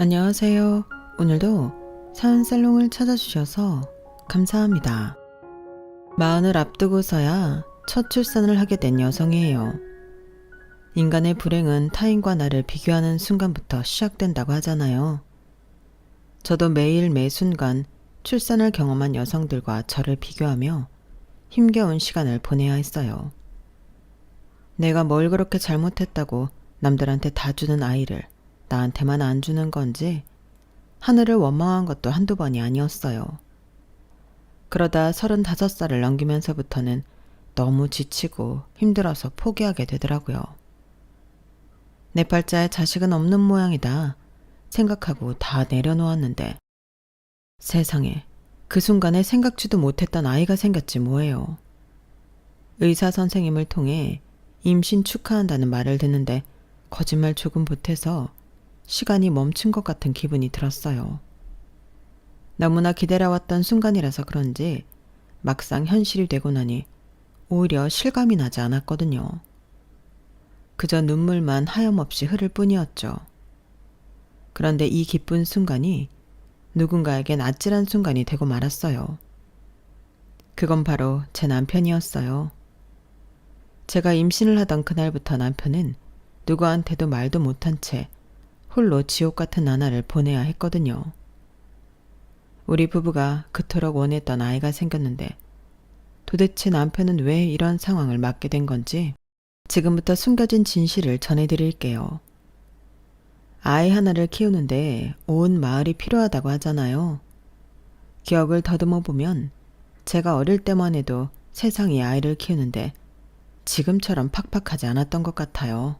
안녕하세요. 오늘도 사은살롱을 찾아주셔서 감사합니다. 마흔을 앞두고서야 첫 출산을 하게 된 여성이에요. 인간의 불행은 타인과 나를 비교하는 순간부터 시작된다고 하잖아요. 저도 매일 매 순간 출산을 경험한 여성들과 저를 비교하며 힘겨운 시간을 보내야 했어요. 내가 뭘 그렇게 잘못했다고 남들한테 다 주는 아이를 나한테만 안 주는 건지 하늘을 원망한 것도 한두 번이 아니었어요. 그러다 35살을 넘기면서부터는 너무 지치고 힘들어서 포기하게 되더라고요. 내 팔자에 자식은 없는 모양이다 생각하고 다 내려놓았는데 세상에 그 순간에 생각지도 못했던 아이가 생겼지 뭐예요. 의사 선생님을 통해 임신 축하한다는 말을 듣는데 거짓말 조금 보태서 시간이 멈춘 것 같은 기분이 들었어요. 너무나 기다려왔던 순간이라서 그런지 막상 현실이 되고 나니 오히려 실감이 나지 않았거든요. 그저 눈물만 하염없이 흐를 뿐이었죠. 그런데 이 기쁜 순간이 누군가에겐 아찔한 순간이 되고 말았어요. 그건 바로 제 남편이었어요. 제가 임신을 하던 그날부터 남편은 누구한테도 말도 못한 채 홀로 지옥 같은 나날을 보내야 했거든요. 우리 부부가 그토록 원했던 아이가 생겼는데 도대체 남편은 왜 이런 상황을 맞게 된 건지 지금부터 숨겨진 진실을 전해드릴게요. 아이 하나를 키우는데 온 마을이 필요하다고 하잖아요. 기억을 더듬어 보면 제가 어릴 때만 해도 세상이 아이를 키우는데 지금처럼 팍팍하지 않았던 것 같아요.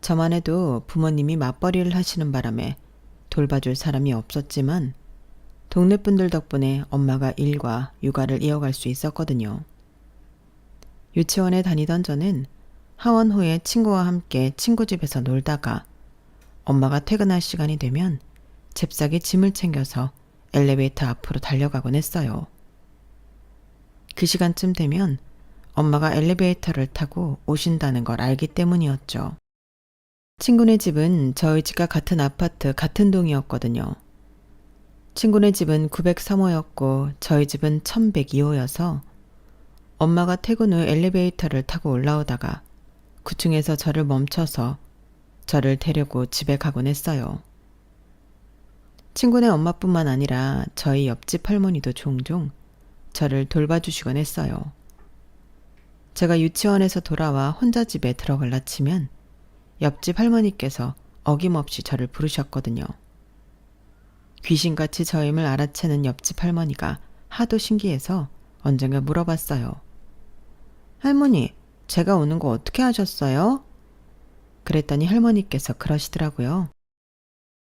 저만 해도 부모님이 맞벌이를 하시는 바람에 돌봐줄 사람이 없었지만 동네 분들 덕분에 엄마가 일과 육아를 이어갈 수 있었거든요. 유치원에 다니던 저는 하원 후에 친구와 함께 친구 집에서 놀다가 엄마가 퇴근할 시간이 되면 잽싸게 짐을 챙겨서 엘리베이터 앞으로 달려가곤 했어요. 그 시간쯤 되면 엄마가 엘리베이터를 타고 오신다는 걸 알기 때문이었죠. 친구네 집은 저희 집과 같은 아파트 같은 동이었거든요. 친구네 집은 903호였고 저희 집은 1102호여서 엄마가 퇴근 후 엘리베이터를 타고 올라오다가 9층에서 저를 멈춰서 저를 데리고 집에 가곤 했어요. 친구네 엄마뿐만 아니라 저희 옆집 할머니도 종종 저를 돌봐주시곤 했어요. 제가 유치원에서 돌아와 혼자 집에 들어갈라 치면 옆집 할머니께서 어김없이 저를 부르셨거든요. 귀신같이 저임을 알아채는 옆집 할머니가 하도 신기해서 언젠가 물어봤어요. 할머니, 제가 오는 거 어떻게 하셨어요? 그랬더니 할머니께서 그러시더라고요.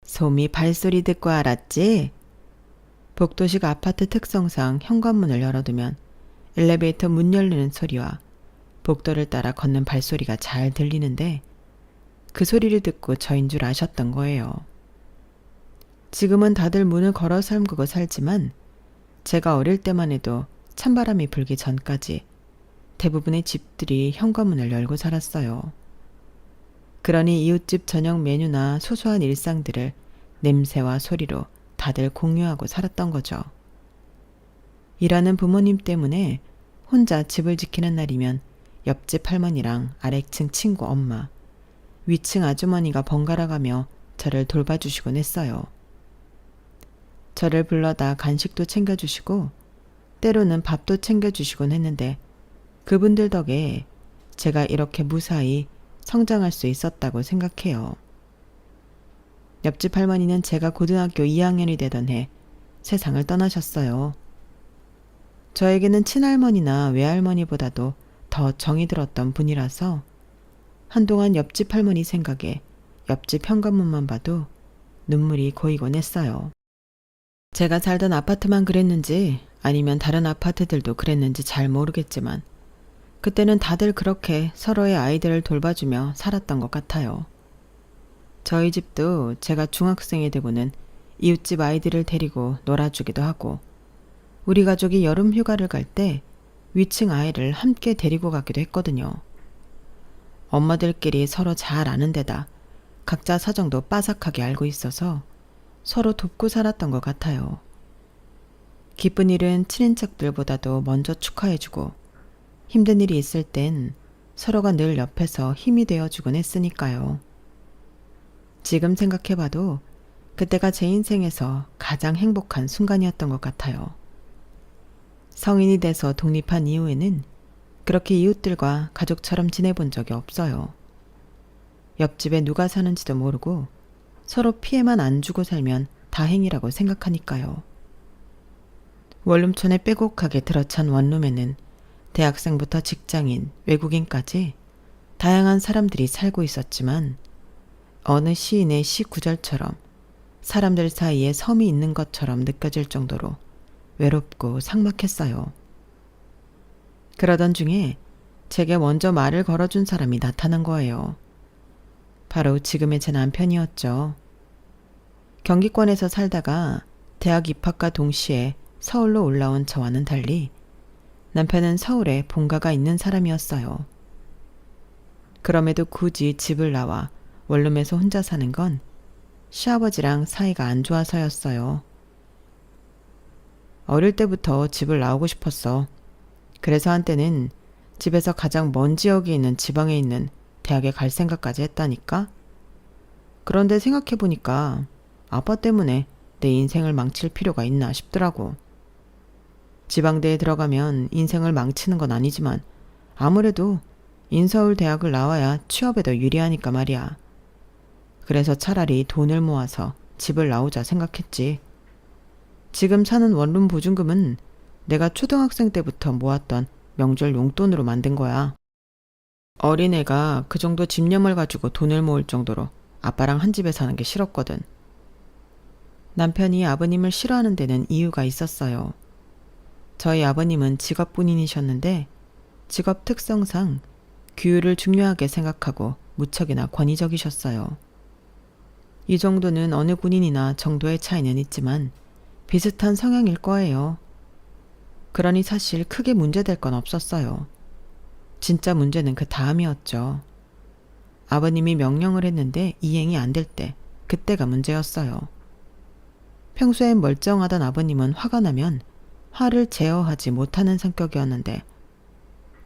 솜이 발소리 듣고 알았지? 복도식 아파트 특성상 현관문을 열어두면 엘리베이터 문 열리는 소리와 복도를 따라 걷는 발소리가 잘 들리는데 그 소리를 듣고 저인 줄 아셨던 거예요. 지금은 다들 문을 걸어 잠그고 살지만 제가 어릴 때만 해도 찬바람이 불기 전까지 대부분의 집들이 현관문을 열고 살았어요. 그러니 이웃집 저녁 메뉴나 소소한 일상들을 냄새와 소리로 다들 공유하고 살았던 거죠. 일하는 부모님 때문에 혼자 집을 지키는 날이면 옆집 할머니랑 아래층 친구 엄마, 위층 아주머니가 번갈아가며 저를 돌봐주시곤 했어요. 저를 불러다 간식도 챙겨주시고 때로는 밥도 챙겨주시곤 했는데 그분들 덕에 제가 이렇게 무사히 성장할 수 있었다고 생각해요. 옆집 할머니는 제가 고등학교 2학년이 되던 해 세상을 떠나셨어요. 저에게는 친할머니나 외할머니보다도 더 정이 들었던 분이라서 한동안 옆집 할머니 생각에 옆집 현관문만 봐도 눈물이 고이곤 했어요. 제가 살던 아파트만 그랬는지 아니면 다른 아파트들도 그랬는지 잘 모르겠지만 그때는 다들 그렇게 서로의 아이들을 돌봐주며 살았던 것 같아요. 저희 집도 제가 중학생이 되고는 이웃집 아이들을 데리고 놀아주기도 하고 우리 가족이 여름 휴가를 갈 때 위층 아이를 함께 데리고 가기도 했거든요. 엄마들끼리 서로 잘 아는 데다 각자 사정도 빠삭하게 알고 있어서 서로 돕고 살았던 것 같아요. 기쁜 일은 친인척들보다도 먼저 축하해주고 힘든 일이 있을 땐 서로가 늘 옆에서 힘이 되어주곤 했으니까요. 지금 생각해봐도 그때가 제 인생에서 가장 행복한 순간이었던 것 같아요. 성인이 돼서 독립한 이후에는 그렇게 이웃들과 가족처럼 지내본 적이 없어요. 옆집에 누가 사는지도 모르고 서로 피해만 안 주고 살면 다행이라고 생각하니까요. 원룸촌에 빼곡하게 들어찬 원룸에는 대학생부터 직장인, 외국인까지 다양한 사람들이 살고 있었지만 어느 시인의 시 구절처럼 사람들 사이에 섬이 있는 것처럼 느껴질 정도로 외롭고 삭막했어요. 그러던 중에 제게 먼저 말을 걸어준 사람이 나타난 거예요. 바로 지금의 제 남편이었죠. 경기권에서 살다가 대학 입학과 동시에 서울로 올라온 저와는 달리 남편은 서울에 본가가 있는 사람이었어요. 그럼에도 굳이 집을 나와 원룸에서 혼자 사는 건 시아버지랑 사이가 안 좋아서였어요. 어릴 때부터 집을 나오고 싶었어. 그래서 한때는 집에서 가장 먼 지역에 있는 지방에 있는 대학에 갈 생각까지 했다니까? 그런데 생각해보니까 아빠 때문에 내 인생을 망칠 필요가 있나 싶더라고. 지방대에 들어가면 인생을 망치는 건 아니지만 아무래도 인서울 대학을 나와야 취업에도 유리하니까 말이야. 그래서 차라리 돈을 모아서 집을 나오자 생각했지. 지금 사는 원룸 보증금은 내가 초등학생 때부터 모았던 명절 용돈으로 만든 거야. 어린애가 그 정도 집념을 가지고 돈을 모을 정도로 아빠랑 한 집에 사는 게 싫었거든. 남편이 아버님을 싫어하는 데는 이유가 있었어요. 저희 아버님은 직업 군인이셨는데 직업 특성상 규율을 중요하게 생각하고 무척이나 권위적이셨어요. 이 정도는 어느 군인이나 정도의 차이는 있지만 비슷한 성향일 거예요. 그러니 사실 크게 문제될 건 없었어요. 진짜 문제는 그 다음이었죠. 아버님이 명령을 했는데 이행이 안 될 때, 그때가 문제였어요. 평소엔 멀쩡하던 아버님은 화가 나면 화를 제어하지 못하는 성격이었는데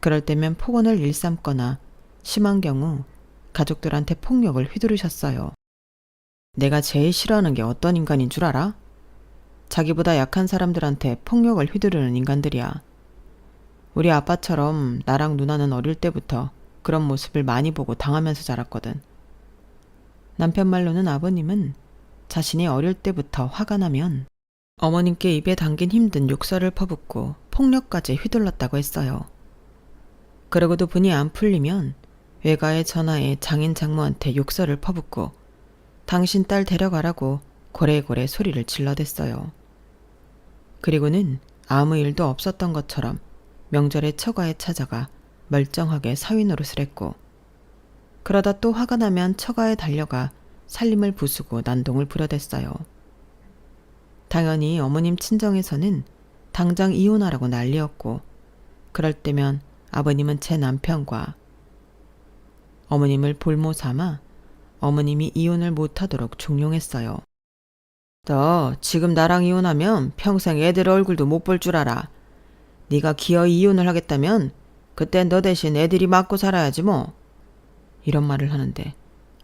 그럴 때면 폭언을 일삼거나 심한 경우 가족들한테 폭력을 휘두르셨어요. 내가 제일 싫어하는 게 어떤 인간인 줄 알아? 자기보다 약한 사람들한테 폭력을 휘두르는 인간들이야. 우리 아빠처럼 나랑 누나는 어릴 때부터 그런 모습을 많이 보고 당하면서 자랐거든. 남편 말로는 아버님은 자신이 어릴 때부터 화가 나면 어머님께 입에 담긴 힘든 욕설을 퍼붓고 폭력까지 휘둘렀다고 했어요. 그러고도 분이 안 풀리면 외가에 전화해 장인 장모한테 욕설을 퍼붓고 당신 딸 데려가라고 고래고래 소리를 질러댔어요. 그리고는 아무 일도 없었던 것처럼 명절에 처가에 찾아가 멀쩡하게 사위 노릇을 했고 그러다 또 화가 나면 처가에 달려가 살림을 부수고 난동을 부려댔어요. 당연히 어머님 친정에서는 당장 이혼하라고 난리였고 그럴 때면 아버님은 제 남편과 어머님을 볼모 삼아 어머님이 이혼을 못하도록 종용했어요. 너 지금 나랑 이혼하면 평생 애들 얼굴도 못 볼 줄 알아. 네가 기어이 이혼을 하겠다면 그땐 너 대신 애들이 맞고 살아야지 뭐. 이런 말을 하는데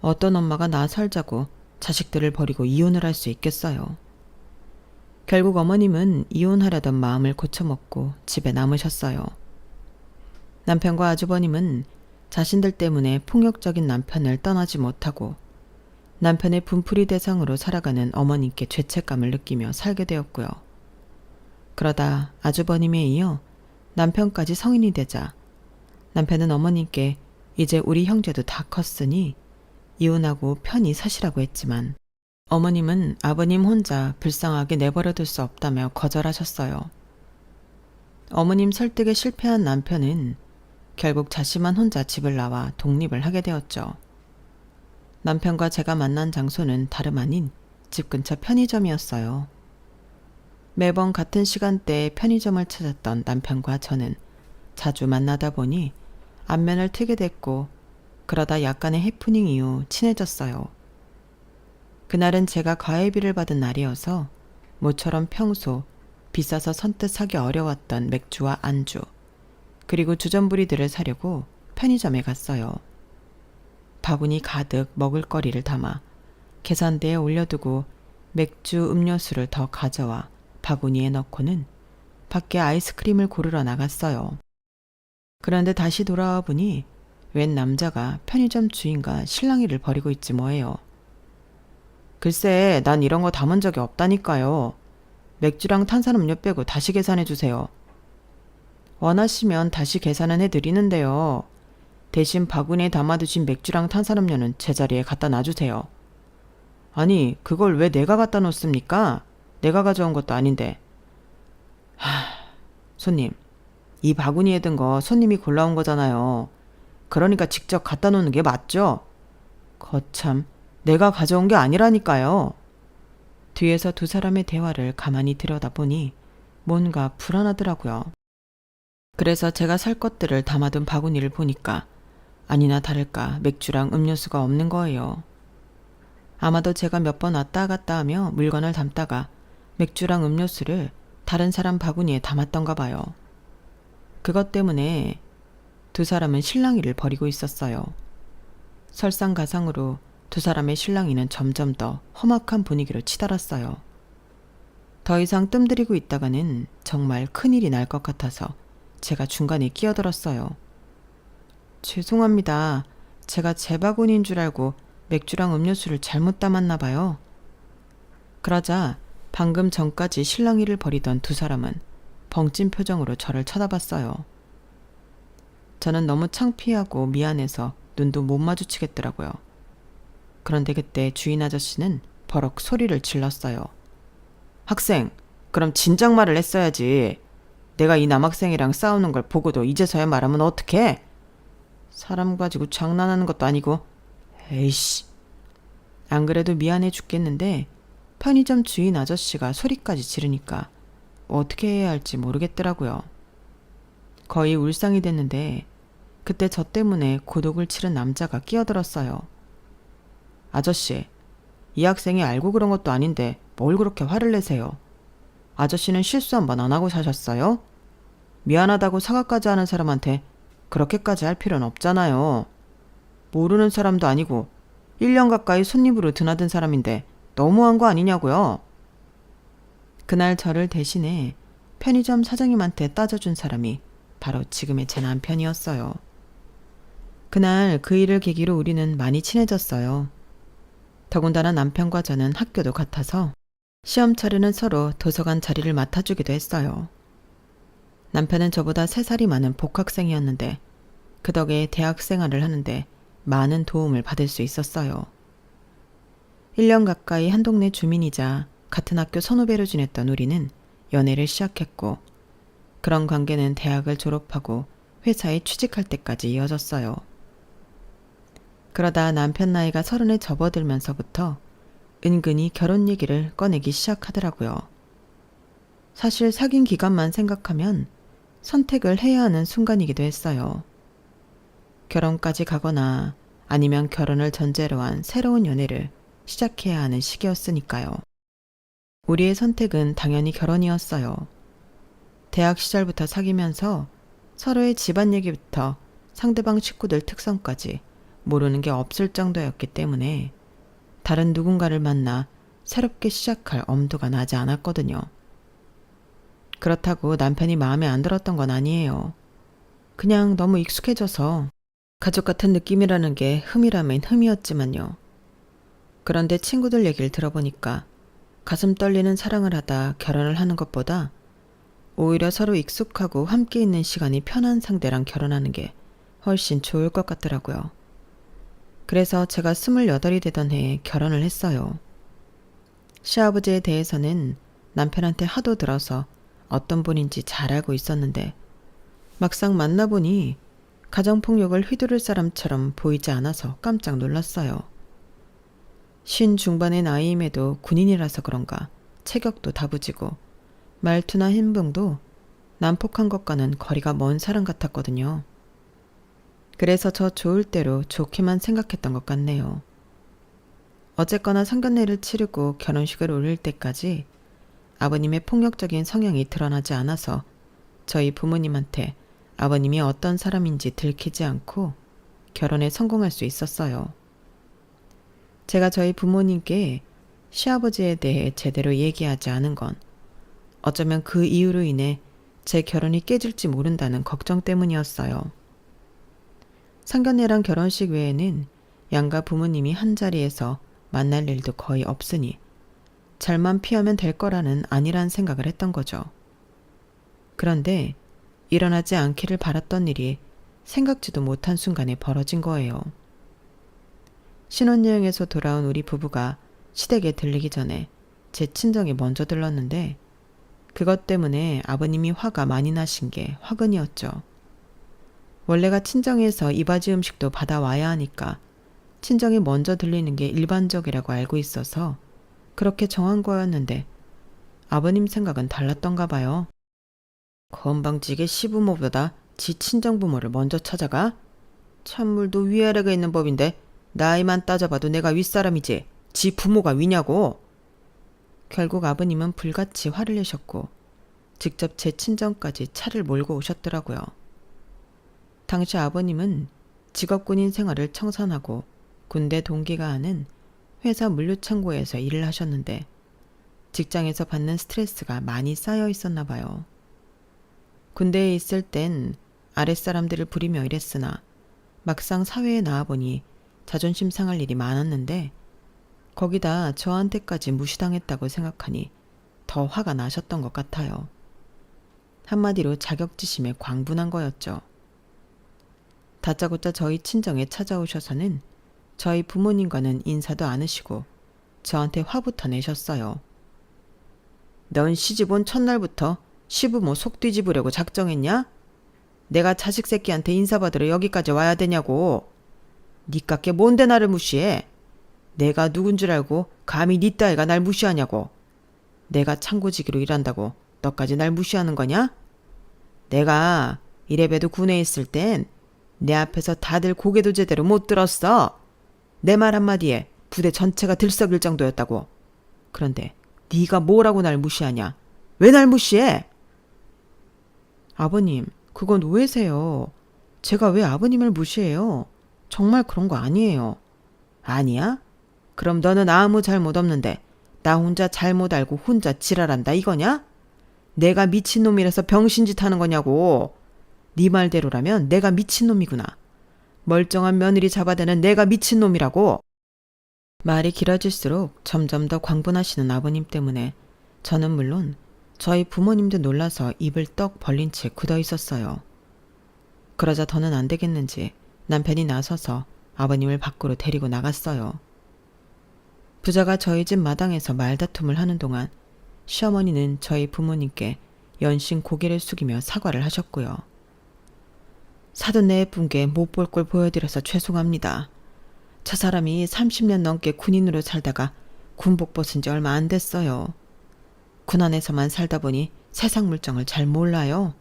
어떤 엄마가 나 살자고 자식들을 버리고 이혼을 할 수 있겠어요. 결국 어머님은 이혼하려던 마음을 고쳐먹고 집에 남으셨어요. 남편과 아주버님은 자신들 때문에 폭력적인 남편을 떠나지 못하고 남편의 분풀이 대상으로 살아가는 어머님께 죄책감을 느끼며 살게 되었고요. 그러다 아주버님에 이어 남편까지 성인이 되자 남편은 어머님께 이제 우리 형제도 다 컸으니 이혼하고 편히 사시라고 했지만 어머님은 아버님 혼자 불쌍하게 내버려둘 수 없다며 거절하셨어요. 어머님 설득에 실패한 남편은 결국 자신만 혼자 집을 나와 독립을 하게 되었죠. 남편과 제가 만난 장소는 다름 아닌 집 근처 편의점이었어요. 매번 같은 시간대에 편의점을 찾았던 남편과 저는 자주 만나다 보니 안면을 트게 됐고 그러다 약간의 해프닝 이후 친해졌어요. 그날은 제가 가해비를 받은 날이어서 모처럼 평소 비싸서 선뜻 사기 어려웠던 맥주와 안주, 그리고 주전부리들을 사려고 편의점에 갔어요. 바구니 가득 먹을거리를 담아 계산대에 올려두고 맥주, 음료수를 더 가져와 바구니에 넣고는 밖에 아이스크림을 고르러 나갔어요. 그런데 다시 돌아와 보니 웬 남자가 편의점 주인과 실랑이를 벌이고 있지 뭐예요. 글쎄, 난 이런 거 담은 적이 없다니까요. 맥주랑 탄산음료 빼고 다시 계산해 주세요. 원하시면 다시 계산은 해드리는데요. 대신 바구니에 담아두신 맥주랑 탄산음료는 제자리에 갖다 놔주세요. 아니, 그걸 왜 내가 갖다 놓습니까? 내가 가져온 것도 아닌데. 손님, 이 바구니에 든 거 손님이 골라온 거잖아요. 그러니까 직접 갖다 놓는 게 맞죠? 거참, 내가 가져온 게 아니라니까요. 뒤에서 두 사람의 대화를 가만히 들여다보니 뭔가 불안하더라고요. 그래서 제가 살 것들을 담아둔 바구니를 보니까 아니나 다를까 맥주랑 음료수가 없는 거예요. 아마도 제가 몇 번 왔다 갔다 하며 물건을 담다가 맥주랑 음료수를 다른 사람 바구니에 담았던가 봐요. 그것 때문에 두 사람은 실랑이를 벌이고 있었어요. 설상가상으로 두 사람의 실랑이는 점점 더 험악한 분위기로 치달았어요. 더 이상 뜸들이고 있다가는 정말 큰일이 날 것 같아서 제가 중간에 끼어들었어요. 죄송합니다. 제가 제 바구니인 줄 알고 맥주랑 음료수를 잘못 담았나 봐요. 그러자 방금 전까지 실랑이를 벌이던 두 사람은 벙찐 표정으로 저를 쳐다봤어요. 저는 너무 창피하고 미안해서 눈도 못 마주치겠더라고요. 그런데 그때 주인 아저씨는 버럭 소리를 질렀어요. 학생, 그럼 진작 말을 했어야지. 내가 이 남학생이랑 싸우는 걸 보고도 이제서야 말하면 어떡해? 사람 가지고 장난하는 것도 아니고. 에이씨. 안 그래도 미안해 죽겠는데 편의점 주인 아저씨가 소리까지 지르니까 어떻게 해야 할지 모르겠더라고요. 거의 울상이 됐는데 그때 저 때문에 고독을 치른 남자가 끼어들었어요. 아저씨, 이 학생이 알고 그런 것도 아닌데 뭘 그렇게 화를 내세요? 아저씨는 실수 한 번 안 하고 사셨어요? 미안하다고 사과까지 하는 사람한테 그렇게까지 할 필요는 없잖아요. 모르는 사람도 아니고 1년 가까이 손님으로 드나든 사람인데 너무한 거 아니냐고요? 그날 저를 대신해 편의점 사장님한테 따져준 사람이 바로 지금의 제 남편이었어요. 그날 그 일을 계기로 우리는 많이 친해졌어요. 더군다나 남편과 저는 학교도 같아서 시험철에는 서로 도서관 자리를 맡아주기도 했어요. 남편은 저보다 3살이 많은 복학생이었는데 그 덕에 대학 생활을 하는데 많은 도움을 받을 수 있었어요. 1년 가까이 한 동네 주민이자 같은 학교 선후배로 지냈던 우리는 연애를 시작했고 그런 관계는 대학을 졸업하고 회사에 취직할 때까지 이어졌어요. 그러다 남편 나이가 30에 접어들면서부터 은근히 결혼 얘기를 꺼내기 시작하더라고요. 사실 사귄 기간만 생각하면 선택을 해야 하는 순간이기도 했어요. 결혼까지 가거나 아니면 결혼을 전제로 한 새로운 연애를 시작해야 하는 시기였으니까요. 우리의 선택은 당연히 결혼이었어요. 대학 시절부터 사귀면서 서로의 집안 얘기부터 상대방 식구들 특성까지 모르는 게 없을 정도였기 때문에 다른 누군가를 만나 새롭게 시작할 엄두가 나지 않았거든요. 그렇다고 남편이 마음에 안 들었던 건 아니에요. 그냥 너무 익숙해져서 가족 같은 느낌이라는 게 흠이라면 흠이었지만요. 그런데 친구들 얘기를 들어보니까 가슴 떨리는 사랑을 하다 결혼을 하는 것보다 오히려 서로 익숙하고 함께 있는 시간이 편한 상대랑 결혼하는 게 훨씬 좋을 것 같더라고요. 그래서 제가 28이 되던 해에 결혼을 했어요. 시아버지에 대해서는 남편한테 하도 들어서 어떤 분인지 잘 알고 있었는데 막상 만나보니 가정폭력을 휘두를 사람처럼 보이지 않아서 깜짝 놀랐어요. 50 중반의 나이임에도 군인이라서 그런가 체격도 다부지고 말투나 행동도 난폭한 것과는 거리가 먼 사람 같았거든요. 그래서 저 좋을 대로 좋게만 생각했던 것 같네요. 어쨌거나 상견례를 치르고 결혼식을 올릴 때까지 아버님의 폭력적인 성향이 드러나지 않아서 저희 부모님한테 아버님이 어떤 사람인지 들키지 않고 결혼에 성공할 수 있었어요. 제가 저희 부모님께 시아버지에 대해 제대로 얘기하지 않은 건 어쩌면 그 이유로 인해 제 결혼이 깨질지 모른다는 걱정 때문이었어요. 상견례랑 결혼식 외에는 양가 부모님이 한자리에서 만날 일도 거의 없으니 잘만 피하면 될 거라는 안일한 생각을 했던 거죠. 그런데 일어나지 않기를 바랐던 일이 생각지도 못한 순간에 벌어진 거예요. 신혼여행에서 돌아온 우리 부부가 시댁에 들리기 전에 제 친정에 먼저 들렀는데 그것 때문에 아버님이 화가 많이 나신 게 화근이었죠. 원래가 친정에서 이바지 음식도 받아와야 하니까 친정이 먼저 들리는 게 일반적이라고 알고 있어서 그렇게 정한 거였는데 아버님 생각은 달랐던가 봐요. 건방지게 시부모보다 지 친정부모를 먼저 찾아가? 찬물도 위아래가 있는 법인데 나이만 따져봐도 내가 윗사람이지 지 부모가 위냐고. 결국 아버님은 불같이 화를 내셨고 직접 제 친정까지 차를 몰고 오셨더라고요. 당시 아버님은 직업군인 생활을 청산하고 군대 동기가 하는 회사 물류창고에서 일을 하셨는데 직장에서 받는 스트레스가 많이 쌓여 있었나 봐요. 군대에 있을 땐 아랫사람들을 부리며 일했으나 막상 사회에 나와보니 자존심 상할 일이 많았는데 거기다 저한테까지 무시당했다고 생각하니 더 화가 나셨던 것 같아요. 한마디로 자격지심에 광분한 거였죠. 다짜고짜 저희 친정에 찾아오셔서는 저희 부모님과는 인사도 않으시고 저한테 화부터 내셨어요. 넌 시집 온 첫날부터 시부모 속 뒤집으려고 작정했냐? 내가 자식 새끼한테 인사받으러 여기까지 와야 되냐고. 니깎게 뭔데 나를 무시해? 내가 누군 줄 알고 감히 니 따위가 날 무시하냐고. 내가 창고지기로 일한다고 너까지 날 무시하는 거냐? 내가 이래봬도 군에 있을 땐 내 앞에서 다들 고개도 제대로 못 들었어. 내 말 한마디에 부대 전체가 들썩일 정도였다고. 그런데 네가 뭐라고 날 무시하냐? 왜 날 무시해? 아버님, 그건 오해세요. 제가 왜 아버님을 무시해요? 정말 그런 거 아니에요. 아니야? 그럼 너는 아무 잘못 없는데 나 혼자 잘못 알고 혼자 지랄한다 이거냐? 내가 미친놈이라서 병신짓 하는 거냐고. 네 말대로라면 내가 미친놈이구나. 멀쩡한 며느리 잡아대는 내가 미친놈이라고. 말이 길어질수록 점점 더 광분하시는 아버님 때문에 저는 물론 저희 부모님도 놀라서 입을 떡 벌린 채 굳어 있었어요. 그러자 더는 안 되겠는지 남편이 나서서 아버님을 밖으로 데리고 나갔어요. 부자가 저희 집 마당에서 말다툼을 하는 동안 시어머니는 저희 부모님께 연신 고개를 숙이며 사과를 하셨고요. 사돈 내분께 못 볼 걸 보여드려서 죄송합니다. 저 사람이 30년 넘게 군인으로 살다가 군복 벗은 지 얼마 안 됐어요. 군 안에서만 살다 보니 세상 물정을 잘 몰라요.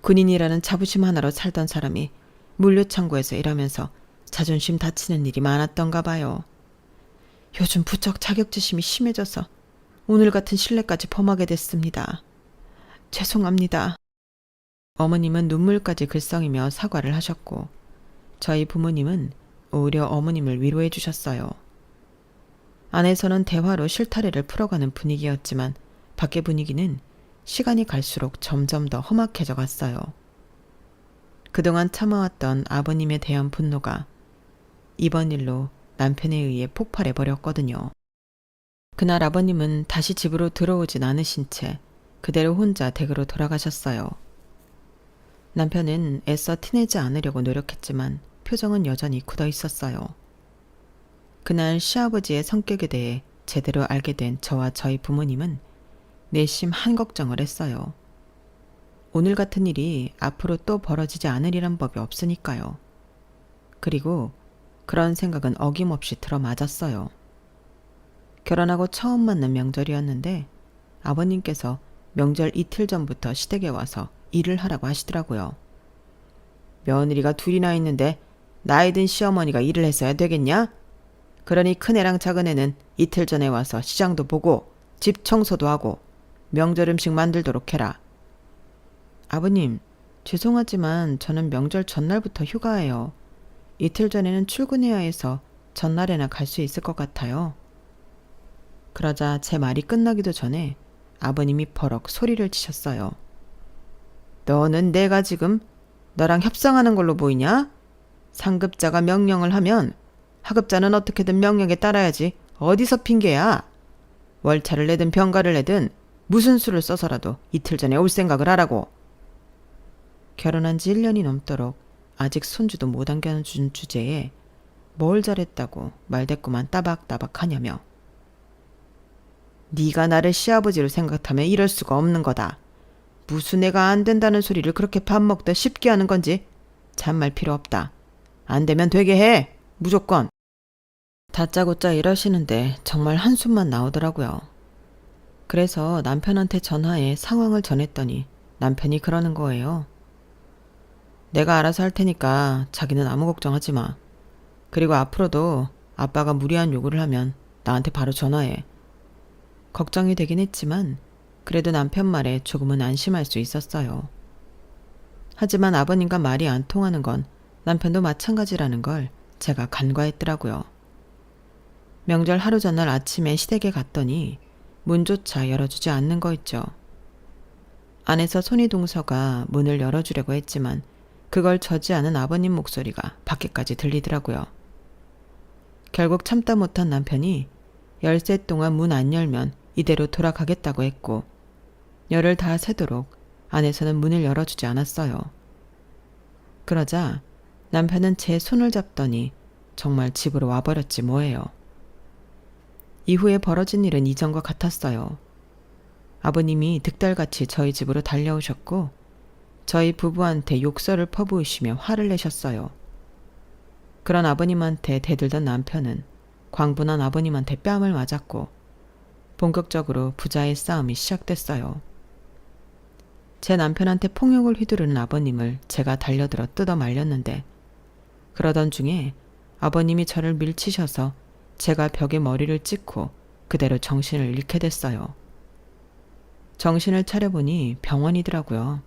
군인이라는 자부심 하나로 살던 사람이 물류창고에서 일하면서 자존심 다치는 일이 많았던가 봐요. 요즘 부쩍 자격지심이 심해져서 오늘 같은 신뢰까지 범하게 됐습니다. 죄송합니다. 어머님은 눈물까지 글썽이며 사과를 하셨고 저희 부모님은 오히려 어머님을 위로해 주셨어요. 안에서는 대화로 실타래를 풀어가는 분위기였지만 밖의 분위기는 시간이 갈수록 점점 더 험악해져 갔어요. 그동안 참아왔던 아버님에 대한 분노가 이번 일로 남편에 의해 폭발해 버렸거든요. 그날 아버님은 다시 집으로 들어오진 않으신 채 그대로 혼자 댁으로 돌아가셨어요. 남편은 애써 티내지 않으려고 노력했지만 표정은 여전히 굳어 있었어요. 그날 시아버지의 성격에 대해 제대로 알게 된 저와 저희 부모님은 내심 한 걱정을 했어요. 오늘 같은 일이 앞으로 또 벌어지지 않으리란 법이 없으니까요. 그리고 그런 생각은 어김없이 들어맞았어요. 결혼하고 처음 만난 명절이었는데 아버님께서 명절 이틀 전부터 시댁에 와서 일을 하라고 하시더라고요. 며느리가 둘이나 있는데 나이 든 시어머니가 일을 했어야 되겠냐? 그러니 큰애랑 작은애는 이틀 전에 와서 시장도 보고 집 청소도 하고 명절 음식 만들도록 해라. 아버님, 죄송하지만 저는 명절 전날부터 휴가예요. 이틀 전에는 출근해야 해서 전날에나 갈 수 있을 것 같아요. 그러자 제 말이 끝나기도 전에 아버님이 버럭 소리를 치셨어요. 너는 내가 지금 너랑 협상하는 걸로 보이냐? 상급자가 명령을 하면 하급자는 어떻게든 명령에 따라야지. 어디서 핑계야? 월차를 내든 병가를 내든 무슨 수를 써서라도 이틀 전에 올 생각을 하라고. 결혼한 지 1년이 넘도록 아직 손주도 못 안겨준 주제에 뭘 잘했다고 말대꾸만 따박따박 하냐며. 네가 나를 시아버지로 생각하면 이럴 수가 없는 거다. 무슨 애가 안 된다는 소리를 그렇게 밥 먹다 쉽게 하는 건지 잔말 필요 없다. 안 되면 되게 해. 무조건. 다짜고짜 이러시는데 정말 한숨만 나오더라고요. 그래서 남편한테 전화해 상황을 전했더니 남편이 그러는 거예요. 내가 알아서 할 테니까 자기는 아무 걱정하지 마. 그리고 앞으로도 아빠가 무리한 요구를 하면 나한테 바로 전화해. 걱정이 되긴 했지만 그래도 남편 말에 조금은 안심할 수 있었어요. 하지만 아버님과 말이 안 통하는 건 남편도 마찬가지라는 걸 제가 간과했더라고요. 명절 하루 전날 아침에 시댁에 갔더니 문조차 열어주지 않는 거 있죠. 안에서 손이 동서가 문을 열어주려고 했지만 그걸 저지 않은 아버님 목소리가 밖에까지 들리더라고요. 결국 참다 못한 남편이 열쇠 동안 문 안 열면 이대로 돌아가겠다고 했고 열을 다 새도록 안에서는 문을 열어주지 않았어요. 그러자 남편은 제 손을 잡더니 정말 집으로 와버렸지 뭐예요. 이후에 벌어진 일은 이전과 같았어요. 아버님이 득달같이 저희 집으로 달려오셨고 저희 부부한테 욕설을 퍼부으시며 화를 내셨어요. 그런 아버님한테 대들던 남편은 광분한 아버님한테 뺨을 맞았고 본격적으로 부자의 싸움이 시작됐어요. 제 남편한테 폭력을 휘두르는 아버님을 제가 달려들어 뜯어 말렸는데 그러던 중에 아버님이 저를 밀치셔서 제가 벽에 머리를 찍고 그대로 정신을 잃게 됐어요. 정신을 차려보니 병원이더라고요.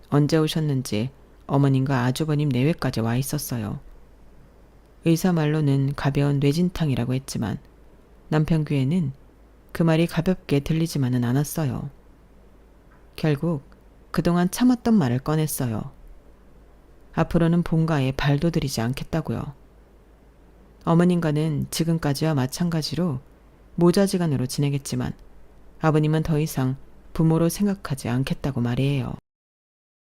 언제 오셨는지 어머님과 아주버님 내외까지 와 있었어요. 의사 말로는 가벼운 뇌진탕이라고 했지만 남편 귀에는 그 말이 가볍게 들리지만은 않았어요. 결국 그동안 참았던 말을 꺼냈어요. 앞으로는 본가에 발도 들이지 않겠다고요. 어머님과는 지금까지와 마찬가지로 모자지간으로 지내겠지만 아버님은 더 이상 부모로 생각하지 않겠다고 말이에요.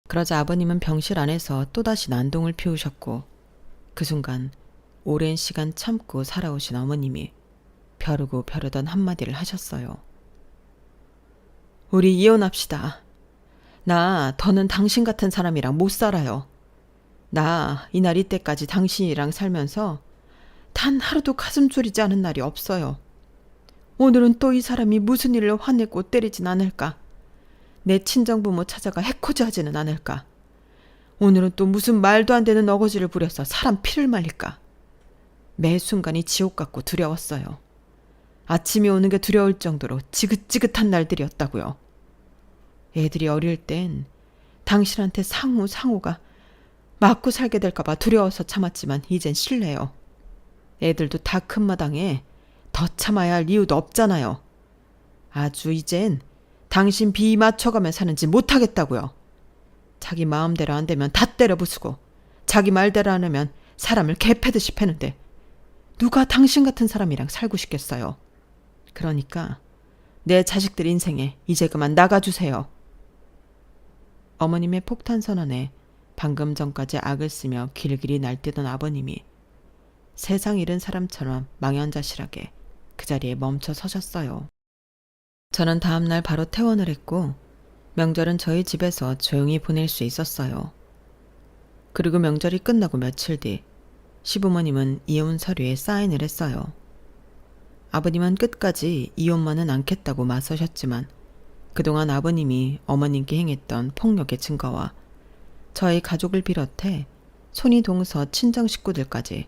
그러자 아버님은 병실 안에서 또다시 난동을 피우셨고 그 순간 오랜 시간 참고 살아오신 어머님이 벼르고 벼르던 한마디를 하셨어요. 우리 이혼합시다. 나 더는 당신 같은 사람이랑 못 살아요. 나 이날 이때까지 당신이랑 살면서 단 하루도 가슴 졸이지 않은 날이 없어요. 오늘은 또 이 사람이 무슨 일을 화내고 때리진 않을까? 내 친정부모 찾아가 해코지하지는 않을까? 오늘은 또 무슨 말도 안 되는 어거지를 부려서 사람 피를 말릴까? 매 순간이 지옥 같고 두려웠어요. 아침이 오는 게 두려울 정도로 지긋지긋한 날들이었다고요. 애들이 어릴 땐 당신한테 상호가 맞고 살게 될까봐 두려워서 참았지만 이젠 실례요. 애들도 다 큰 마당에 더 참아야 할 이유도 없잖아요. 아주 이젠 당신 비 맞춰가며 사는지 못하겠다고요. 자기 마음대로 안 되면 다 때려 부수고 자기 말대로 안 하면 사람을 개패듯이 패는데 누가 당신 같은 사람이랑 살고 싶겠어요. 그러니까 내 자식들 인생에 이제 그만 나가주세요. 어머님의 폭탄 선언에 방금 전까지 악을 쓰며 길길이 날뛰던 아버님이 세상 잃은 사람처럼 망연자실하게 그 자리에 멈춰 서셨어요. 저는 다음날 바로 퇴원을 했고 명절은 저희 집에서 조용히 보낼 수 있었어요. 그리고 명절이 끝나고 며칠 뒤 시부모님은 이혼 서류에 사인을 했어요. 아버님은 끝까지 이혼만은 않겠다고 맞서셨지만 그동안 아버님이 어머님께 행했던 폭력의 증거와 저희 가족을 비롯해 손이 동서 친정 식구들까지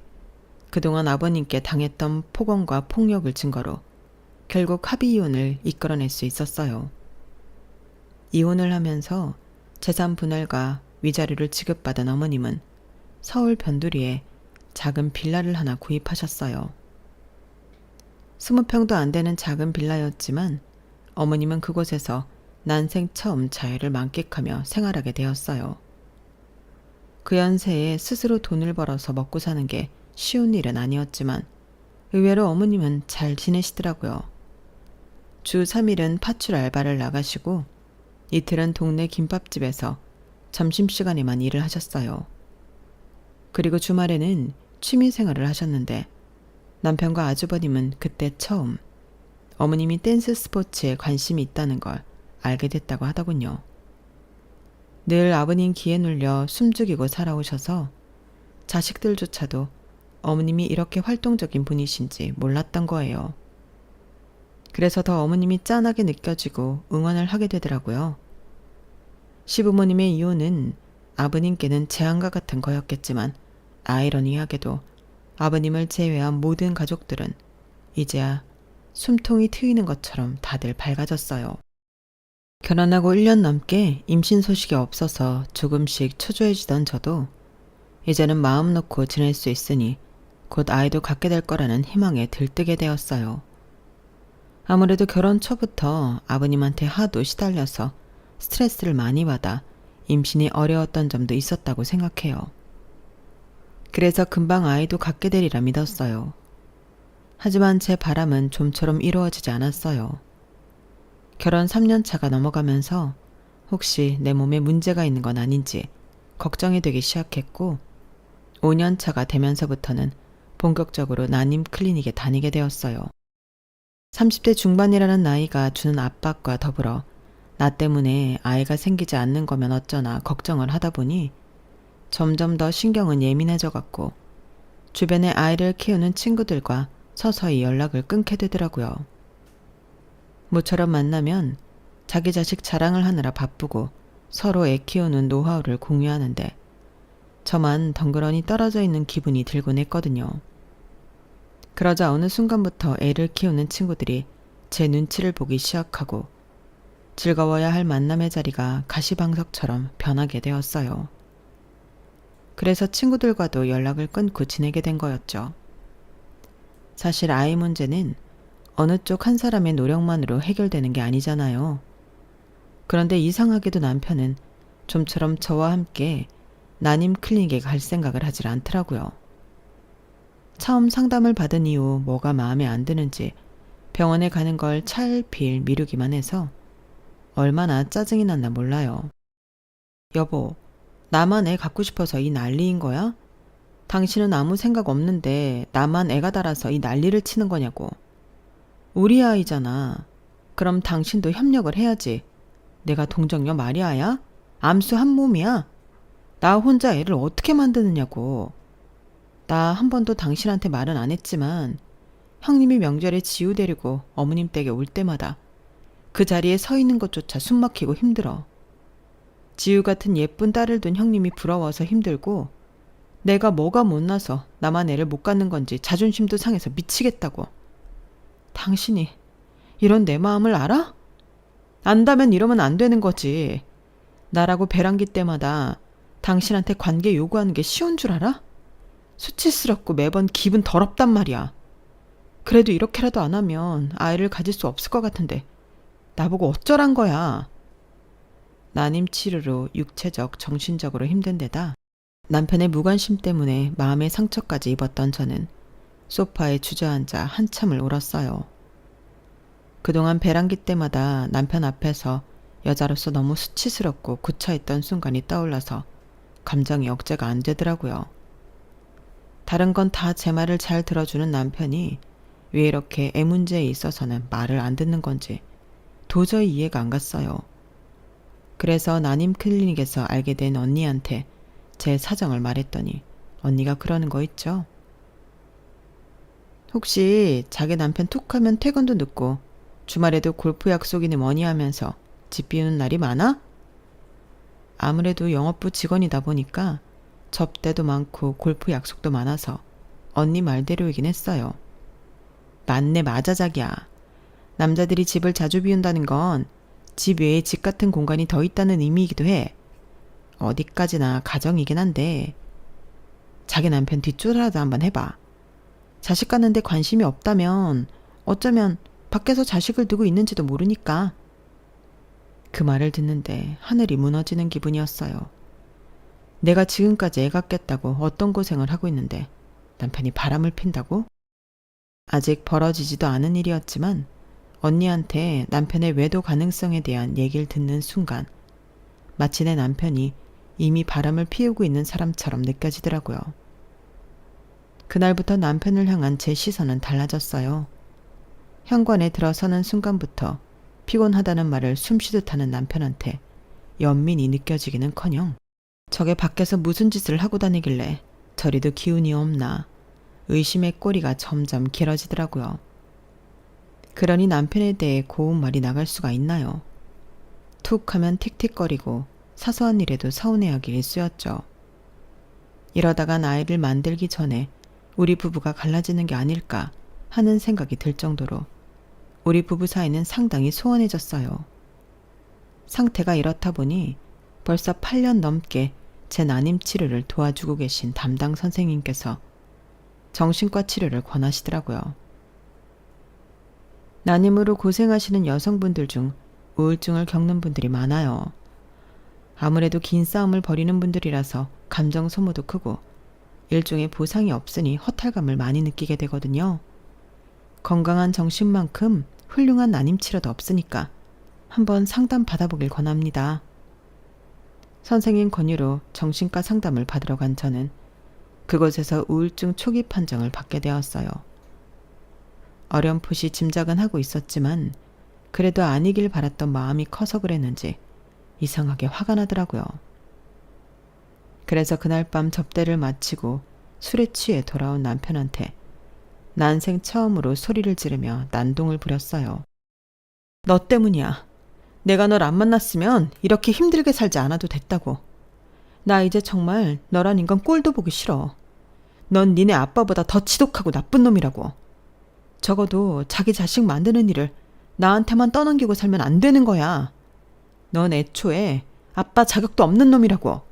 그동안 아버님께 당했던 폭언과 폭력을 증거로 결국 합의 이혼을 이끌어낼 수 있었어요. 이혼을 하면서 재산 분할과 위자료를 지급받은 어머님은 서울 변두리에 작은 빌라를 하나 구입하셨어요. 20평도 안 되는 작은 빌라였지만 어머님은 그곳에서 난생 처음 자유를 만끽하며 생활하게 되었어요. 그 연세에 스스로 돈을 벌어서 먹고 사는 게 쉬운 일은 아니었지만 의외로 어머님은 잘 지내시더라고요. 주 3일은 파출 알바를 나가시고 이틀은 동네 김밥집에서 점심시간에만 일을 하셨어요. 그리고 주말에는 취미생활을 하셨는데 남편과 아주버님은 그때 처음 어머님이 댄스 스포츠에 관심이 있다는 걸 알게 됐다고 하더군요. 늘 아버님 기에 눌려 숨죽이고 살아오셔서 자식들조차도 어머님이 이렇게 활동적인 분이신지 몰랐던 거예요. 그래서 더 어머님이 짠하게 느껴지고 응원을 하게 되더라고요. 시부모님의 이혼은 아버님께는 재앙과 같은 거였겠지만 아이러니하게도 아버님을 제외한 모든 가족들은 이제야 숨통이 트이는 것처럼 다들 밝아졌어요. 결혼하고 1년 넘게 임신 소식이 없어서 조금씩 초조해지던 저도 이제는 마음 놓고 지낼 수 있으니 곧 아이도 갖게 될 거라는 희망에 들뜨게 되었어요. 아무래도 결혼 초부터 아버님한테 하도 시달려서 스트레스를 많이 받아 임신이 어려웠던 점도 있었다고 생각해요. 그래서 금방 아이도 갖게 되리라 믿었어요. 하지만 제 바람은 좀처럼 이루어지지 않았어요. 결혼 3년 차가 넘어가면서 혹시 내 몸에 문제가 있는 건 아닌지 걱정이 되기 시작했고 5년 차가 되면서부터는 본격적으로 난임 클리닉에 다니게 되었어요. 30대 중반이라는 나이가 주는 압박과 더불어 나 때문에 아이가 생기지 않는 거면 어쩌나 걱정을 하다 보니 점점 더 신경은 예민해져 갔고 주변에 아이를 키우는 친구들과 서서히 연락을 끊게 되더라고요. 모처럼 만나면 자기 자식 자랑을 하느라 바쁘고 서로 애 키우는 노하우를 공유하는데 저만 덩그러니 떨어져 있는 기분이 들곤 했거든요. 그러자 어느 순간부터 애를 키우는 친구들이 제 눈치를 보기 시작하고 즐거워야 할 만남의 자리가 가시방석처럼 변하게 되었어요. 그래서 친구들과도 연락을 끊고 지내게 된 거였죠. 사실 아이 문제는 어느 쪽 한 사람의 노력만으로 해결되는 게 아니잖아요. 그런데 이상하게도 남편은 좀처럼 저와 함께 난임 클리닉에 갈 생각을 하질 않더라고요. 처음 상담을 받은 이후 뭐가 마음에 안 드는지 병원에 가는 걸 차일피일 미루기만 해서 얼마나 짜증이 났나 몰라요. 여보, 나만 애 갖고 싶어서 이 난리인 거야? 당신은 아무 생각 없는데 나만 애가 달아서 이 난리를 치는 거냐고. 우리 아이잖아. 그럼 당신도 협력을 해야지. 내가 동정녀 마리아야? 암수 한 몸이야? 나 혼자 애를 어떻게 만드느냐고. 나 한 번도 당신한테 말은 안 했지만 형님이 명절에 지우 데리고 어머님 댁에 올 때마다 그 자리에 서 있는 것조차 숨 막히고 힘들어. 지우 같은 예쁜 딸을 둔 형님이 부러워서 힘들고 내가 뭐가 못나서 나만 애를 못 갖는 건지 자존심도 상해서 미치겠다고. 당신이 이런 내 마음을 알아? 안다면 이러면 안 되는 거지. 나라고 배란기 때마다 당신한테 관계 요구하는 게 쉬운 줄 알아? 수치스럽고 매번 기분 더럽단 말이야. 그래도 이렇게라도 안 하면 아이를 가질 수 없을 것 같은데 나보고 어쩌란 거야. 난임 치료로 육체적, 정신적으로 힘든 데다 남편의 무관심 때문에 마음의 상처까지 입었던 저는 소파에 주저앉아 한참을 울었어요. 그동안 배란기 때마다 남편 앞에서 여자로서 너무 수치스럽고 구차했던 순간이 떠올라서 감정이 억제가 안 되더라고요. 다른 건 다 제 말을 잘 들어주는 남편이 왜 이렇게 애 문제에 있어서는 말을 안 듣는 건지 도저히 이해가 안 갔어요. 그래서 난임 클리닉에서 알게 된 언니한테 제 사정을 말했더니 언니가 그러는 거 있죠. 혹시 자기 남편 툭하면 퇴근도 늦고 주말에도 골프 약속이니 뭐니 하면서 집 비우는 날이 많아? 아무래도 영업부 직원이다 보니까 접대도 많고 골프 약속도 많아서 언니 말대로이긴 했어요. 맞네, 맞아, 자기야. 남자들이 집을 자주 비운다는 건 집 외에 집 같은 공간이 더 있다는 의미이기도 해. 어디까지나 가정이긴 한데 자기 남편 뒷조사라도 한번 해봐. 자식 갖는데 관심이 없다면 어쩌면 밖에서 자식을 두고 있는지도 모르니까. 그 말을 듣는데 하늘이 무너지는 기분이었어요. 내가 지금까지 애 갖겠다고 어떤 고생을 하고 있는데 남편이 바람을 핀다고? 아직 벌어지지도 않은 일이었지만 언니한테 남편의 외도 가능성에 대한 얘기를 듣는 순간 마치 내 남편이 이미 바람을 피우고 있는 사람처럼 느껴지더라고요. 그날부터 남편을 향한 제 시선은 달라졌어요. 현관에 들어서는 순간부터 피곤하다는 말을 숨쉬듯 하는 남편한테 연민이 느껴지기는커녕 저게 밖에서 무슨 짓을 하고 다니길래 저리도 기운이 없나 의심의 꼬리가 점점 길어지더라고요. 그러니 남편에 대해 고운 말이 나갈 수가 있나요? 툭 하면 틱틱거리고 사소한 일에도 서운해하기 일쑤였죠. 이러다간 아이를 만들기 전에 우리 부부가 갈라지는 게 아닐까 하는 생각이 들 정도로 우리 부부 사이는 상당히 소원해졌어요. 상태가 이렇다 보니 벌써 8년 넘게 제 난임 치료를 도와주고 계신 담당 선생님께서 정신과 치료를 권하시더라고요. 난임으로 고생하시는 여성분들 중 우울증을 겪는 분들이 많아요. 아무래도 긴 싸움을 벌이는 분들이라서 감정 소모도 크고 일종의 보상이 없으니 허탈감을 많이 느끼게 되거든요. 건강한 정신만큼 훌륭한 난임 치료도 없으니까 한번 상담 받아보길 권합니다. 선생님 권유로 정신과 상담을 받으러 간 저는 그곳에서 우울증 초기 판정을 받게 되었어요. 어렴풋이 짐작은 하고 있었지만 그래도 아니길 바랐던 마음이 커서 그랬는지 이상하게 화가 나더라고요. 그래서 그날 밤 접대를 마치고 술에 취해 돌아온 남편한테 난생 처음으로 소리를 지르며 난동을 부렸어요. 너 때문이야. 내가 널 안 만났으면 이렇게 힘들게 살지 않아도 됐다고. 나 이제 정말 너란 인간 꼴도 보기 싫어. 넌 니네 아빠보다 더 지독하고 나쁜 놈이라고. 적어도 자기 자식 만드는 일을 나한테만 떠넘기고 살면 안 되는 거야. 넌 애초에 아빠 자격도 없는 놈이라고.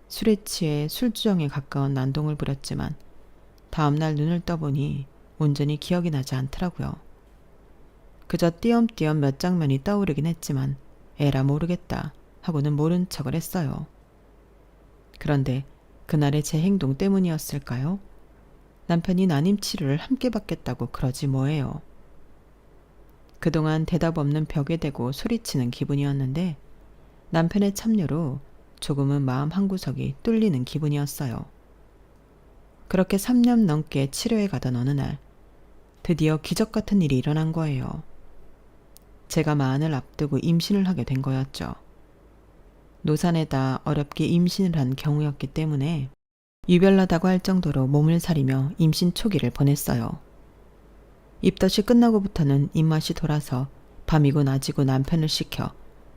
술에 취해 술주정에 가까운 난동을 부렸지만 다음날 눈을 떠보니 온전히 기억이 나지 않더라고요. 그저 띄엄띄엄 몇 장면이 떠오르긴 했지만 에라 모르겠다 하고는 모른 척을 했어요. 그런데 그날의 제 행동 때문이었을까요? 남편이 난임 치료를 함께 받겠다고 그러지 뭐예요. 그동안 대답 없는 벽에 대고 소리치는 기분이었는데 남편의 참여로 조금은 마음 한구석이 뚫리는 기분이었어요. 그렇게 3년 넘게 치료해 가던 어느 날 드디어 기적 같은 일이 일어난 거예요. 제가 마흔을 앞두고 임신을 하게 된 거였죠. 노산에다 어렵게 임신을 한 경우였기 때문에 유별나다고 할 정도로 몸을 사리며 임신 초기를 보냈어요. 입덧이 끝나고부터는 입맛이 돌아서 밤이고 낮이고 남편을 시켜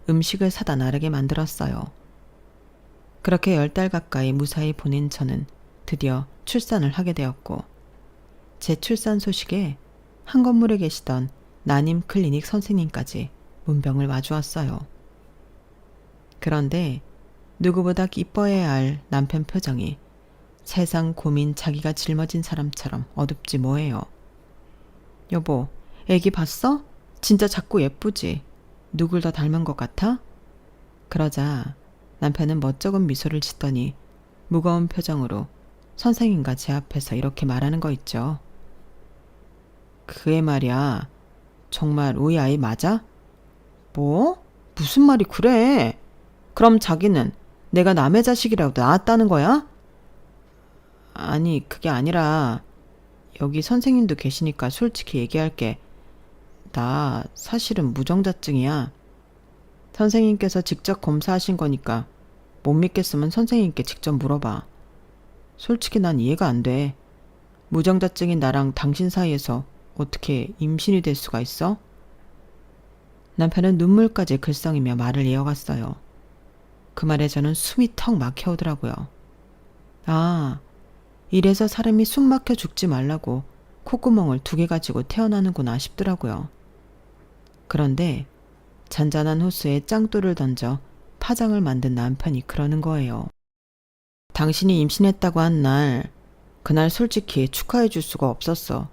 음식을 사다 나르게 만들었어요. 그렇게 10달 가까이 무사히 보낸 저는 드디어 출산을 하게 되었고 제 출산 소식에 한 건물에 계시던 난임 클리닉 선생님까지 문병을 마주었어요. 그런데 누구보다 기뻐해야 할 남편 표정이 세상 고민 자기가 짊어진 사람처럼 어둡지 뭐예요. 여보, 애기 봤어? 진짜 작고 예쁘지? 누굴 더 닮은 것 같아? 그러자 남편은 멋쩍은 미소를 짓더니 무거운 표정으로 선생님과 제 앞에서 이렇게 말하는 거 있죠. 그 애 말이야. 정말 우리 아이 맞아? 뭐? 무슨 말이 그래? 그럼 자기는 내가 남의 자식이라도 낳았다는 거야? 아니, 그게 아니라 여기 선생님도 계시니까 솔직히 얘기할게. 나 사실은 무정자증이야. 선생님께서 직접 검사하신 거니까 못 믿겠으면 선생님께 직접 물어봐. 솔직히 난 이해가 안 돼. 무정자증인 나랑 당신 사이에서 어떻게 임신이 될 수가 있어? 남편은 눈물까지 글썽이며 말을 이어갔어요. 그 말에 저는 숨이 턱 막혀오더라고요. 아, 이래서 사람이 숨 막혀 죽지 말라고 콧구멍을 2개 가지고 태어나는구나 싶더라고요. 그런데 잔잔한 호수에 짱돌을 던져 파장을 만든 남편이 그러는 거예요. 당신이 임신했다고 한 날, 그날 솔직히 축하해 줄 수가 없었어.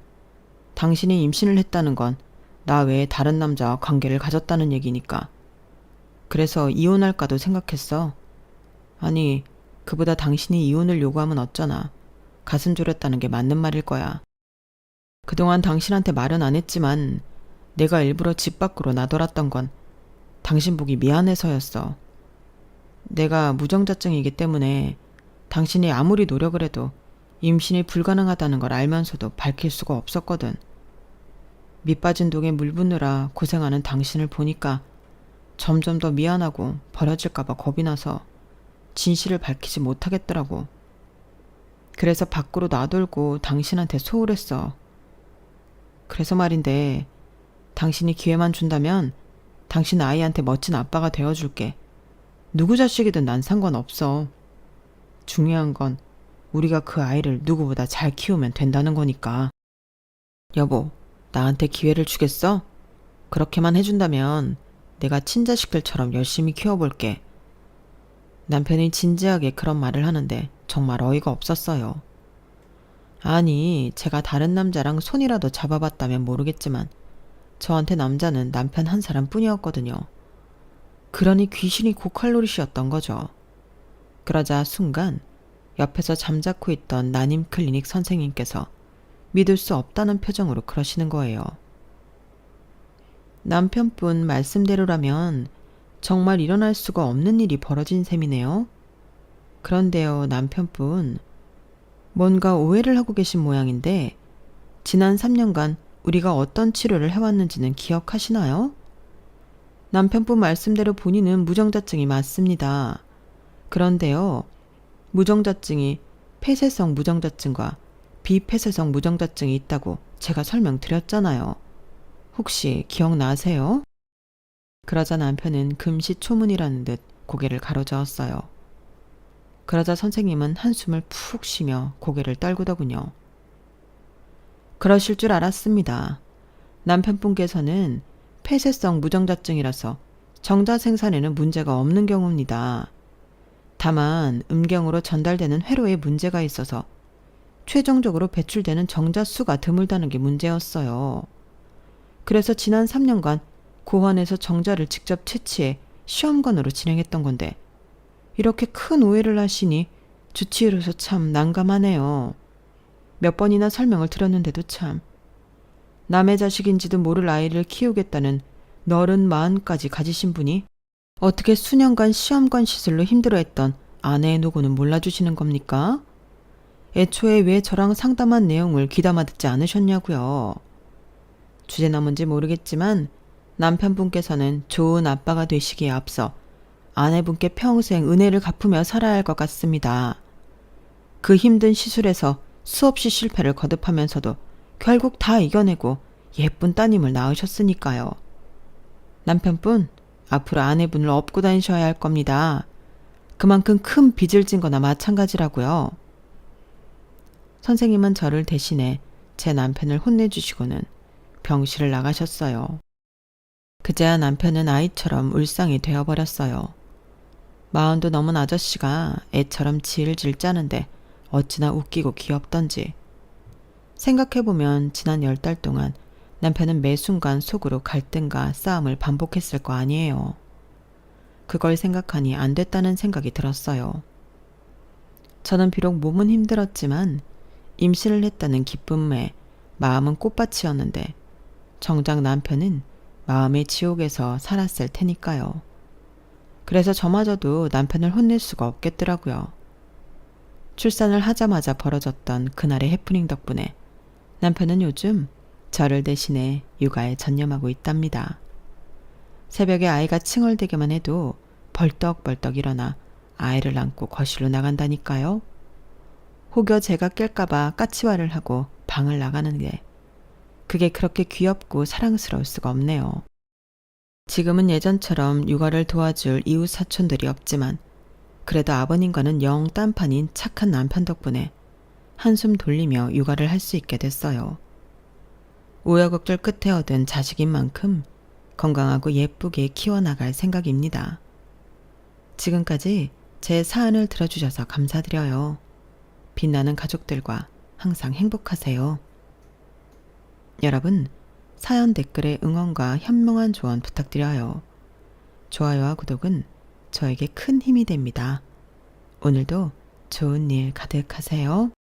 당신이 임신을 했다는 건 나 외에 다른 남자와 관계를 가졌다는 얘기니까. 그래서 이혼할까도 생각했어. 아니, 그보다 당신이 이혼을 요구하면 어쩌나. 가슴 졸였다는 게 맞는 말일 거야. 그동안 당신한테 말은 안 했지만 내가 일부러 집 밖으로 나돌았던 건 당신 보기 미안해서였어. 내가 무정자증이기 때문에 당신이 아무리 노력을 해도 임신이 불가능하다는 걸 알면서도 밝힐 수가 없었거든. 밑빠진 독에 물 붓느라 고생하는 당신을 보니까 점점 더 미안하고 버려질까봐 겁이 나서 진실을 밝히지 못하겠더라고. 그래서 밖으로 놔돌고 당신한테 소홀했어. 그래서 말인데 당신이 기회만 준다면 당신 아이한테 멋진 아빠가 되어줄게. 누구 자식이든 난 상관없어. 중요한 건 우리가 그 아이를 누구보다 잘 키우면 된다는 거니까. 여보, 나한테 기회를 주겠어? 그렇게만 해준다면 내가 친자식들처럼 열심히 키워볼게. 남편이 진지하게 그런 말을 하는데 정말 어이가 없었어요. 아니, 제가 다른 남자랑 손이라도 잡아봤다면 모르겠지만 저한테 남자는 남편 한 사람 뿐이었거든요. 그러니 귀신이 고칼로리시였던 거죠. 그러자 순간 옆에서 잠자코 있던 난임 클리닉 선생님께서 믿을 수 없다는 표정으로 그러시는 거예요. 남편분 말씀대로라면 정말 일어날 수가 없는 일이 벌어진 셈이네요. 그런데요, 남편분, 뭔가 오해를 하고 계신 모양인데 지난 3년간 우리가 어떤 치료를 해왔는지는 기억하시나요? 남편분 말씀대로 본인은 무정자증이 맞습니다. 그런데요, 무정자증이 폐쇄성 무정자증과 비폐쇄성 무정자증이 있다고 제가 설명드렸잖아요. 혹시 기억나세요? 그러자 남편은 금시초문이라는 듯 고개를 가로저었어요. 그러자 선생님은 한숨을 푹 쉬며 고개를 떨구더군요. 그러실 줄 알았습니다. 남편분께서는 폐쇄성 무정자증이라서 정자 생산에는 문제가 없는 경우입니다. 다만 음경으로 전달되는 회로에 문제가 있어서 최종적으로 배출되는 정자 수가 드물다는 게 문제였어요. 그래서 지난 3년간 고환에서 정자를 직접 채취해 시험관으로 진행했던 건데 이렇게 큰 오해를 하시니 주치의로서 참 난감하네요. 몇 번이나 설명을 드렸는데도 참. 남의 자식인지도 모를 아이를 키우겠다는 너른 마음까지 가지신 분이 어떻게 수년간 시험관 시술로 힘들어했던 아내의 노고는 몰라주시는 겁니까? 애초에 왜 저랑 상담한 내용을 귀담아 듣지 않으셨냐고요. 주제나 뭔지 모르겠지만 남편분께서는 좋은 아빠가 되시기에 앞서 아내분께 평생 은혜를 갚으며 살아야 할 것 같습니다. 그 힘든 시술에서 수없이 실패를 거듭하면서도 결국 다 이겨내고 예쁜 따님을 낳으셨으니까요. 남편분, 앞으로 아내분을 업고 다니셔야 할 겁니다. 그만큼 큰 빚을 진 거나 마찬가지라고요. 선생님은 저를 대신해 제 남편을 혼내주시고는 병실을 나가셨어요. 그제야 남편은 아이처럼 울상이 되어버렸어요. 마흔도 넘은 아저씨가 애처럼 질질 짜는데 어찌나 웃기고 귀엽던지. 생각해보면 지난 10달 동안 남편은 매 순간 속으로 갈등과 싸움을 반복했을 거 아니에요. 그걸 생각하니 안 됐다는 생각이 들었어요. 저는 비록 몸은 힘들었지만 임신을 했다는 기쁨에 마음은 꽃밭이었는데 정작 남편은 마음의 지옥에서 살았을 테니까요. 그래서 저마저도 남편을 혼낼 수가 없겠더라고요. 출산을 하자마자 벌어졌던 그날의 해프닝 덕분에 남편은 요즘 저를 대신해 육아에 전념하고 있답니다. 새벽에 아이가 칭얼대기만 해도 벌떡벌떡 일어나 아이를 안고 거실로 나간다니까요. 혹여 제가 깰까봐 까치발을 하고 방을 나가는데 그게 그렇게 귀엽고 사랑스러울 수가 없네요. 지금은 예전처럼 육아를 도와줄 이웃 사촌들이 없지만 그래도 아버님과는 영 딴판인 착한 남편 덕분에 한숨 돌리며 육아를 할 수 있게 됐어요. 우여곡절 끝에 얻은 자식인 만큼 건강하고 예쁘게 키워나갈 생각입니다. 지금까지 제 사연을 들어주셔서 감사드려요. 빛나는 가족들과 항상 행복하세요. 여러분, 사연 댓글에 응원과 현명한 조언 부탁드려요. 좋아요와 구독은 저에게 큰 힘이 됩니다. 오늘도 좋은 일 가득하세요.